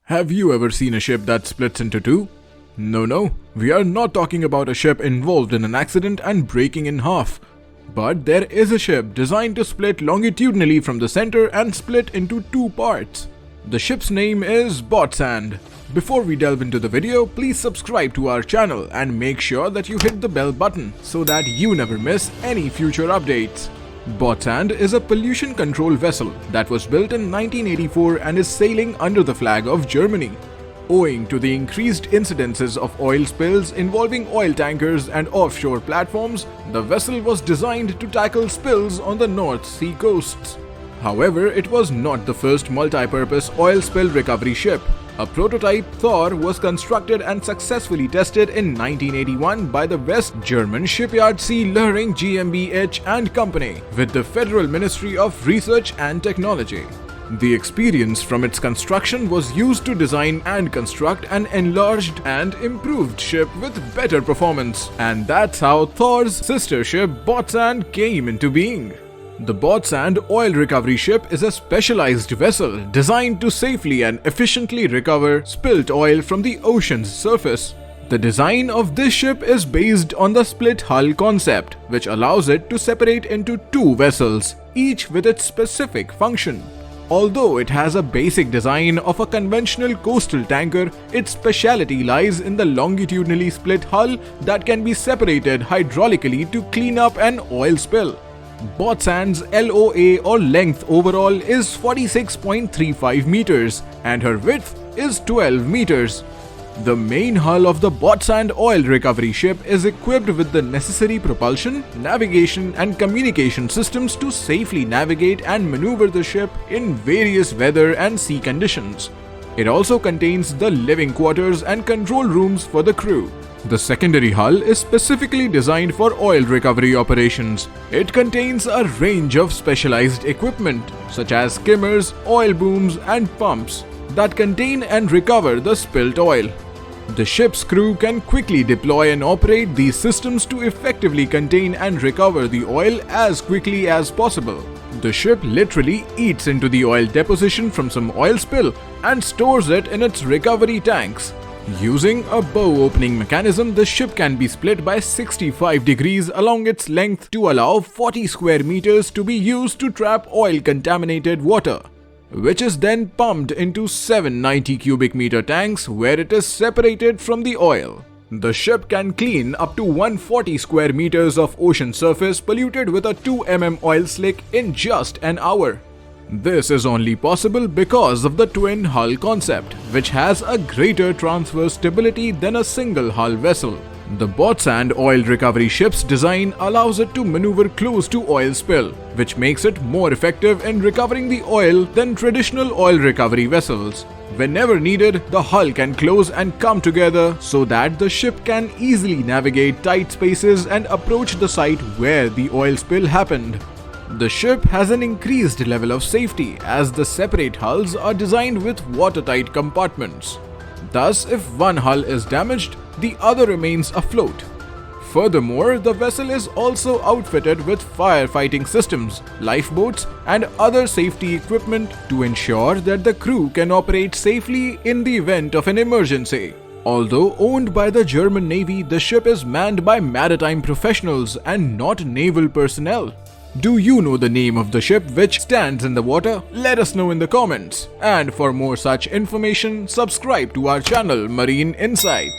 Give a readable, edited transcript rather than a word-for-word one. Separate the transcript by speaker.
Speaker 1: Have you ever seen a ship that splits into two? No, we are not talking about a ship involved in an accident and breaking in half. But there is a ship designed to split longitudinally from the center and split into two parts. The ship's name is Bottsand. Before we delve into the video, please subscribe to our channel and make sure that you hit the bell button so that you never miss any future updates. Bottsand is a pollution control vessel that was built in 1984 and is sailing under the flag of Germany. Owing to the increased incidences of oil spills involving oil tankers and offshore platforms, the vessel was designed to tackle spills on the North Sea coasts. However, it was not the first multi-purpose oil spill recovery ship. A prototype Thor was constructed and successfully tested in 1981 by the West German shipyard C. Luhring GmbH and Company with the Federal Ministry of Research and Technology. The experience from its construction was used to design and construct an enlarged and improved ship with better performance, and that's how Thor's sister ship Bottsand came into being. The Bottsand oil recovery ship is a specialized vessel designed to safely and efficiently recover spilt oil from the ocean's surface. The design of this ship is based on the split hull concept, which allows it to separate into two vessels, each with its specific function. Although it has a basic design of a conventional coastal tanker, its specialty lies in the longitudinally split hull that can be separated hydraulically to clean up an oil spill. Bottsand's LOA or length overall is 46.35 meters and her width is 12 meters. The main hull of the Bottsand oil recovery ship is equipped with the necessary propulsion, navigation and communication systems to safely navigate and maneuver the ship in various weather and sea conditions. It also contains the living quarters and control rooms for the crew. The secondary hull is specifically designed for oil recovery operations. It contains a range of specialized equipment such as skimmers, oil booms and pumps that contain and recover the spilt oil. The ship's crew can quickly deploy and operate these systems to effectively contain and recover the oil as quickly as possible. The ship literally eats into the oil deposition from some oil spill and stores it in its recovery tanks. Using a bow opening mechanism, the ship can be split by 65 degrees along its length to allow 40 square meters to be used to trap oil contaminated water, which is then pumped into 790 cubic meter tanks where it is separated from the oil. The ship can clean up to 140 square meters of ocean surface polluted with a 2 mm oil slick in just an hour. This is only possible because of the twin hull concept, which has a greater transfer stability than a single hull vessel. The Bottsand oil recovery ship's design allows it to maneuver close to oil spill, which makes it more effective in recovering the oil than traditional oil recovery vessels. Whenever needed, the hull can close and come together so that the ship can easily navigate tight spaces and approach the site where the oil spill happened. The ship has an increased level of safety as the separate hulls are designed with watertight compartments. Thus, if one hull is damaged, the other remains afloat. Furthermore, the vessel is also outfitted with firefighting systems, lifeboats, and other safety equipment to ensure that the crew can operate safely in the event of an emergency. Although owned by the German Navy, the ship is manned by maritime professionals and not naval personnel. Do you know the name of the ship which stands in the water? Let us know in the comments. And for more such information, subscribe to our channel Marine Insight.